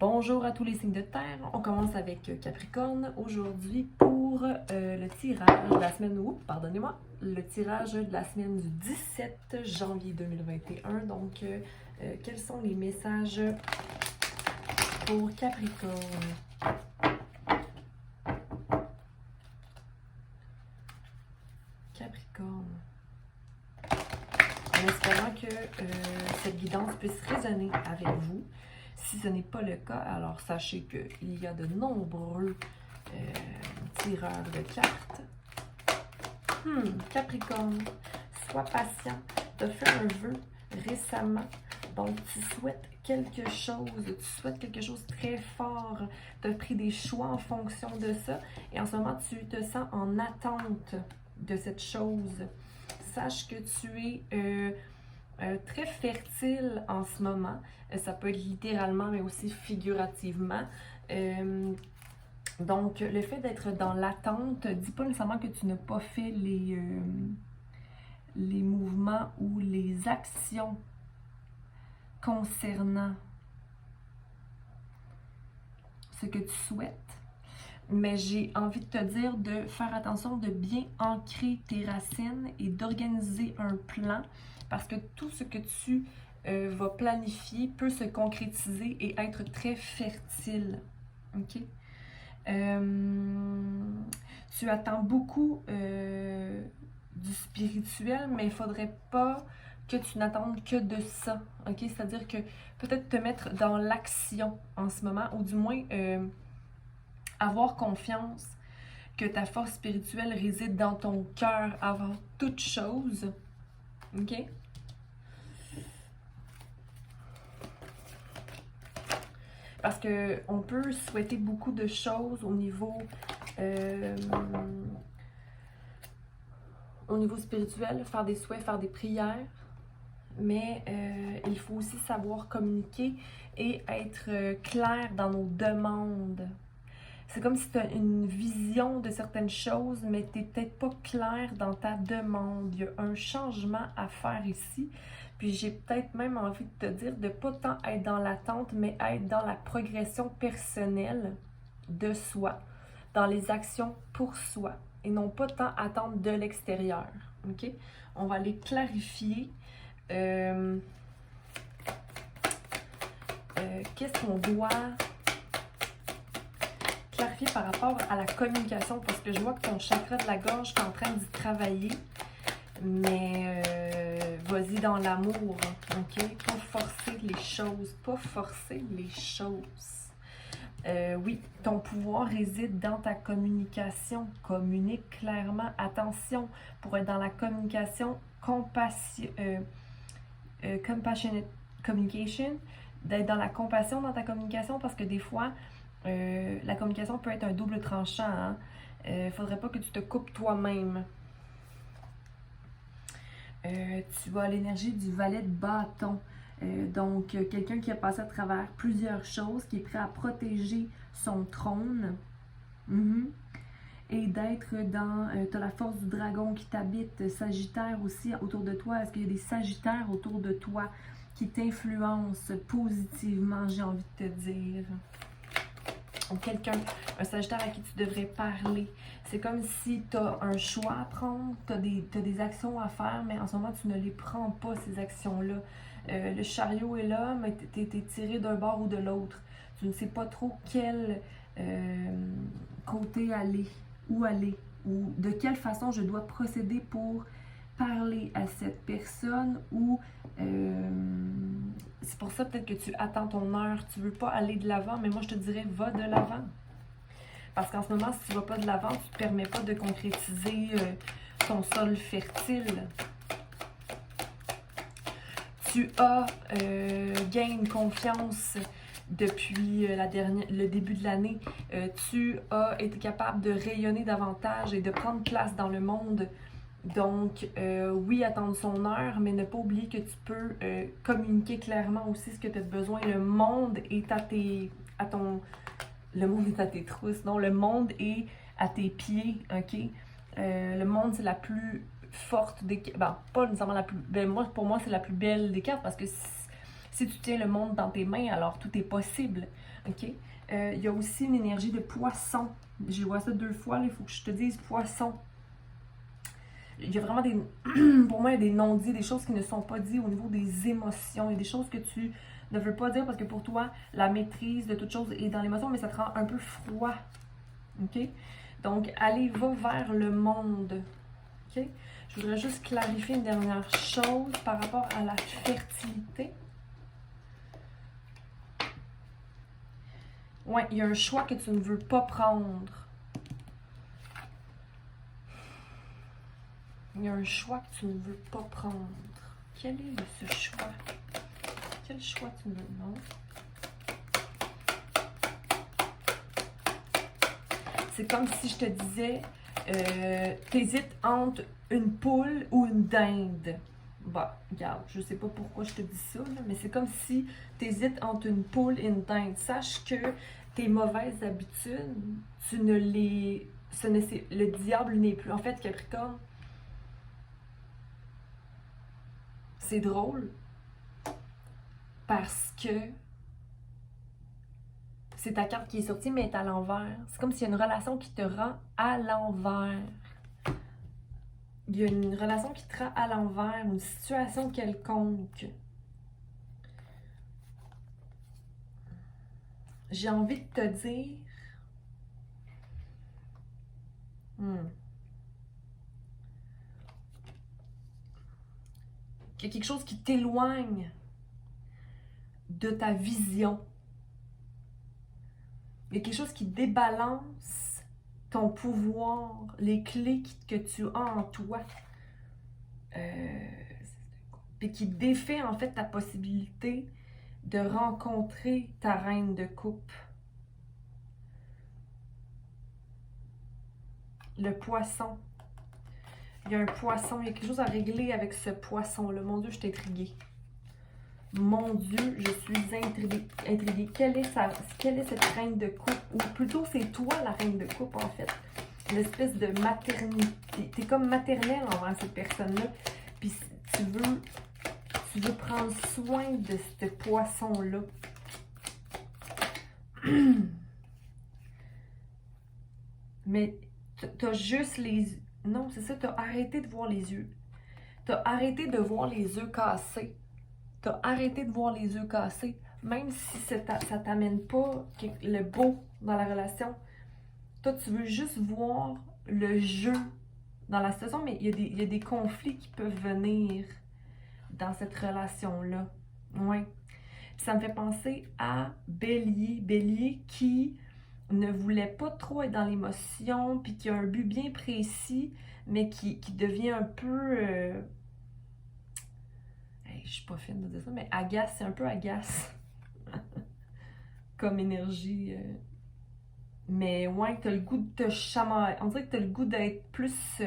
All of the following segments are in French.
Bonjour à tous les signes de terre, on commence avec Capricorne aujourd'hui pour le tirage de la semaine, le tirage de la semaine du 17 janvier 2021. Donc, quels sont les messages pour Capricorne? Capricorne. En espérant que cette guidance puisse résonner avec vous. Si ce n'est pas le cas, alors sachez qu'il y a de nombreux tireurs de cartes. Capricorne, sois patient. Tu as fait un vœu récemment. Donc, tu souhaites quelque chose très fort. Tu as pris des choix en fonction de ça. Et en ce moment, tu te sens en attente de cette chose. Sache que tu es très fertile en ce moment. Ça peut être littéralement, mais aussi figurativement. Donc, le fait d'être dans l'attente ne dit pas nécessairement que tu n'as pas fait les mouvements ou les actions concernant ce que tu souhaites. Mais j'ai envie de te dire de faire attention, de bien ancrer tes racines et d'organiser un plan parce que tout ce que tu vas planifier peut se concrétiser et être très fertile. OK? Tu attends beaucoup du spirituel, mais il ne faudrait pas que tu n'attendes que de ça. OK? C'est-à-dire que peut-être te mettre dans l'action en ce moment, ou du moins avoir confiance que ta force spirituelle réside dans ton cœur avant toute chose. OK? Parce qu'on peut souhaiter beaucoup de choses au niveau spirituel, faire des souhaits, faire des prières, mais il faut aussi savoir communiquer et être clair dans nos demandes. C'est comme si tu as une vision de certaines choses, mais tu n'es peut-être pas clair dans ta demande. Il y a un changement à faire ici. Puis j'ai peut-être même envie de te dire de ne pas tant être dans l'attente, mais être dans la progression personnelle de soi, dans les actions pour soi, et non pas tant attendre de l'extérieur. OK? On va aller clarifier qu'est-ce qu'on doit clarifier par rapport à la communication, parce que je vois que ton chakra de la gorge est en train d'y travailler. Mais vas-y dans l'amour, ok? Pas forcer les choses, pas forcer les choses. Oui, ton pouvoir réside dans ta communication. Communique clairement. Attention, pour être dans la communication compassionate communication, d'être dans la compassion dans ta communication, parce que des fois, la communication peut être un double tranchant. Hein? Faudrait pas que tu te coupes toi-même. Tu as l'énergie du valet de bâton. Donc, quelqu'un qui a passé à travers plusieurs choses, qui est prêt à protéger son trône. Et d'être dans... tu as la force du dragon qui t'habite, Sagittaire aussi autour de toi. Est-ce qu'il y a des Sagittaires autour de toi qui t'influencent positivement, j'ai envie de te dire? Ou quelqu'un, un Sagittaire à qui tu devrais parler. C'est comme si tu as un choix à prendre, tu as des actions à faire, mais en ce moment, tu ne les prends pas, ces actions-là. Le chariot est là, mais tu es tiré d'un bord ou de l'autre. Tu ne sais pas trop quel côté aller, où aller, ou de quelle façon je dois procéder pour parler à cette personne, ou c'est pour ça peut-être que tu attends ton heure, tu veux pas aller de l'avant, mais moi je te dirais va de l'avant. Parce qu'en ce moment, si tu vas pas de l'avant, tu te permets pas de concrétiser ton sol fertile. Tu as gagné confiance depuis le début de l'année. Tu as été capable de rayonner davantage et de prendre place dans le monde. Donc, oui, attendre son heure, mais ne pas oublier que tu peux communiquer clairement aussi ce que tu as besoin. Le monde est le monde est à tes trousses. Non, le monde est à tes pieds, OK? Le monde, c'est la plus forte des... Ben, pas nécessairement la plus... Ben, pour moi, c'est la plus belle des cartes parce que Si tu tiens le monde dans tes mains, alors tout est possible. OK? Il y a aussi une énergie de poisson. Je vois ça 2 fois, là, il faut que je te dise poisson. Il y a vraiment des... pour moi, il y a des non-dits, des choses qui ne sont pas dites au niveau des émotions. Il y a des choses que tu ne veux pas dire parce que pour toi, la maîtrise de toute chose est dans l'émotion, mais ça te rend un peu froid. OK? Donc, allez, va vers le monde. OK? Je voudrais juste clarifier une dernière chose par rapport à la fertilité. Ouais, il y a un choix que tu ne veux pas prendre. Il y a un choix que tu ne veux pas prendre. Quel est ce choix? Quel choix tu ne veux? Non. C'est comme si je te disais, t'hésites entre une poule ou une dinde. Bah, regarde, je sais pas pourquoi je te dis ça, là, mais c'est comme si t'hésites entre une poule et une dinde. Sache que tes mauvaises habitudes, tu ne les... le diable n'est plus. En fait, Capricorne, c'est drôle parce que c'est ta carte qui est sortie, mais elle est à l'envers. C'est comme s'il y a une relation qui te rend à l'envers. Il y a une relation qui te rend à l'envers, une situation quelconque. J'ai envie de te dire... qu'il y a quelque chose qui t'éloigne de ta vision. Il y a quelque chose qui débalance ton pouvoir, les clés que tu as en toi. Puis qui défait en fait ta possibilité de rencontrer ta reine de coupe. Le poisson. Il y a un poisson, il y a quelque chose à régler avec ce poisson-là. Mon Dieu, je suis intriguée. Mon Dieu, je suis intriguée. Quelle est cette reine de coupe? Ou plutôt, c'est toi la reine de coupe, en fait. L'espèce de maternité. T'es comme maternelle envers cette personne-là. Puis tu veux prendre soin de ce poisson-là. Mais t'as juste les... Non, c'est ça, t'as arrêté de voir les yeux. T'as arrêté de voir les œufs cassés. T'as arrêté de voir les œufs cassés. Même si ça t'amène pas le beau dans la relation. Toi, tu veux juste voir le jeu dans la situation, mais il y a des conflits qui peuvent venir dans cette relation-là. Ouais. Ça me fait penser à Bélier. Bélier qui ne voulait pas trop être dans l'émotion, puis qui a un but bien précis, mais qui devient un peu... je suis pas fine de dire ça, mais agace, c'est un peu agace. Comme énergie. Mais ouais, t'as le goût de te chamailler. On dirait que t'as le goût d'être plus...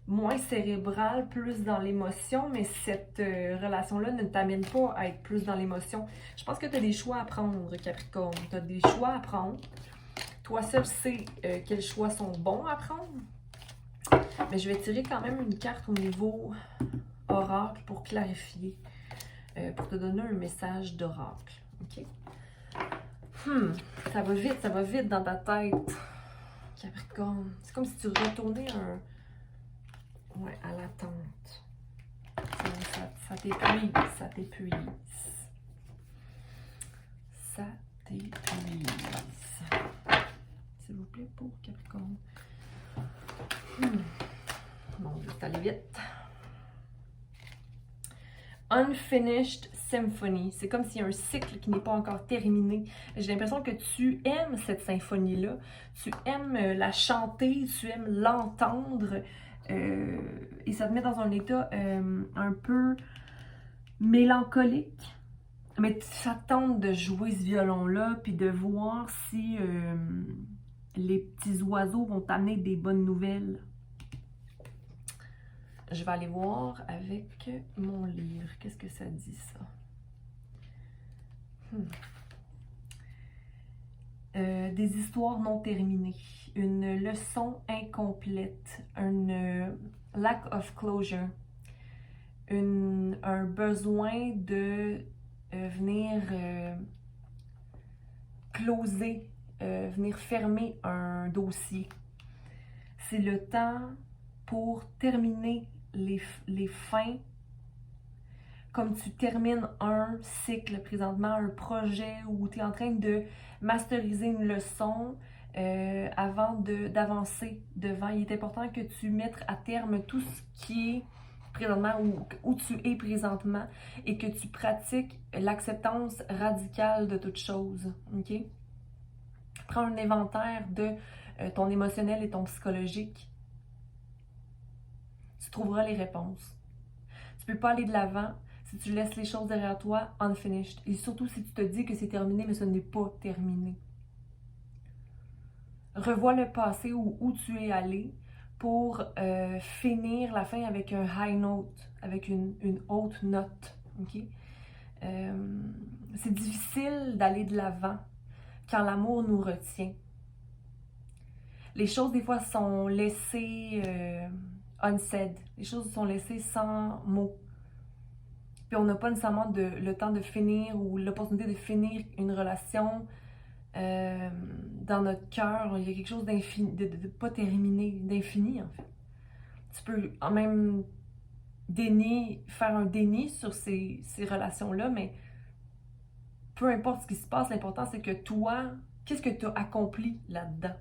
moins cérébral, plus dans l'émotion, mais cette relation-là ne t'amène pas à être plus dans l'émotion. Je pense que tu as des choix à prendre, Capricorne. Tu as des choix à prendre. Toi seul sais quels choix sont bons à prendre. Mais je vais tirer quand même une carte au niveau oracle pour clarifier, pour te donner un message d'oracle. OK? Ça va vite dans ta tête, Capricorne. C'est comme si tu retournais ouais, à l'attente. Ça t'épuise, ça t'épuise. Ça t'épuise. S'il vous plaît, pour Capricorne. Bon, je vais aller vite. Unfinished Symphony. C'est comme s'il y a un cycle qui n'est pas encore terminé. J'ai l'impression que tu aimes cette symphonie-là. Tu aimes la chanter, tu aimes l'entendre. Et ça te met dans un état un peu mélancolique. Mais ça tente de jouer ce violon-là, puis de voir si les petits oiseaux vont t'amener des bonnes nouvelles. Je vais aller voir avec mon livre. Qu'est-ce que ça dit, ça? Des histoires non terminées. Une leçon incomplète. Un lack of closure. Un besoin de venir closer, venir fermer un dossier. C'est le temps pour terminer les fins, comme tu termines un cycle présentement, un projet où tu es en train de masteriser une leçon avant d'avancer devant. Il est important que tu mettes à terme tout ce qui est présentement, où tu es présentement, et que tu pratiques l'acceptance radicale de toute chose. OK? Prends un inventaire de ton émotionnel et ton psychologique. Tu trouveras les réponses. Tu peux pas aller de l'avant si tu laisses les choses derrière toi unfinished. Et surtout si tu te dis que c'est terminé, mais ce n'est pas terminé. Revois le passé ou où tu es allé pour finir la fin avec un high note, avec une haute note. Okay? C'est difficile d'aller de l'avant quand l'amour nous retient. Les choses, des fois, sont laissées unsaid. Les choses sont laissées sans mots. Puis on n'a pas nécessairement le temps de finir ou l'opportunité de finir une relation dans notre cœur. Il y a quelque chose d'infini, de pas terminé, d'infini en fait. Tu peux même faire un déni sur ces relations-là, mais peu importe ce qui se passe, l'important c'est que toi, qu'est-ce que tu as accompli là-dedans?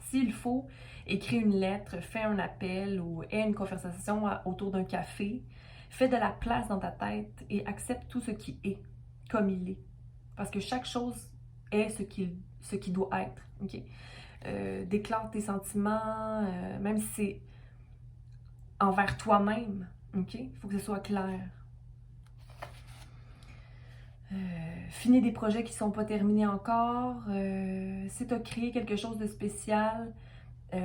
S'il faut, écris une lettre, fais un appel ou aie une conversation autour d'un café, fais de la place dans ta tête et accepte tout ce qui est, comme il est. Parce que chaque chose est ce qui doit être. Okay? Déclare tes sentiments, même si c'est envers toi-même. Okay? Il faut que ce soit clair. Finis des projets qui ne sont pas terminés encore. Si tu as créé quelque chose de spécial, si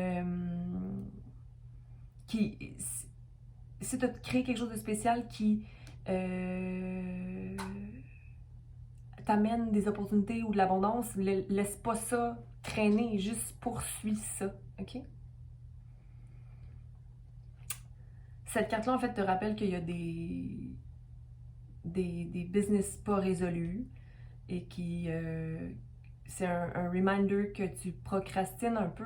tu as créé quelque chose de spécial qui t'amène des opportunités ou de l'abondance, laisse pas ça traîner, juste poursuis ça, ok? Cette carte-là, en fait, te rappelle qu'il y a des business pas résolus et qui c'est un reminder que tu procrastines un peu,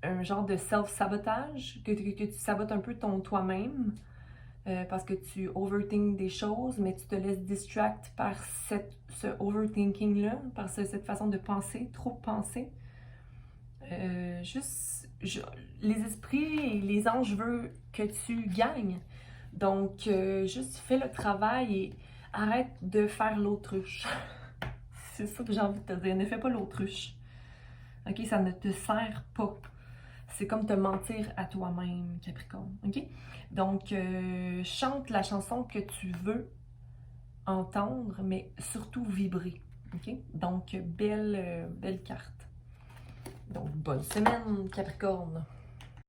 un genre de self-sabotage, que tu sabotes un peu toi-même parce que tu overthink des choses, mais tu te laisses distract par ce overthinking-là, par cette façon de penser, trop penser. Les esprits et les anges veulent que tu gagnes. Donc, juste fais le travail et arrête de faire l'autruche. C'est ça que j'ai envie de te dire. Ne fais pas l'autruche. Ok, ça ne te sert pas. C'est comme te mentir à toi-même, Capricorne. Ok? Donc, chante la chanson que tu veux entendre, mais surtout vibrer. Ok? Donc, belle carte. Donc, bonne semaine, Capricorne.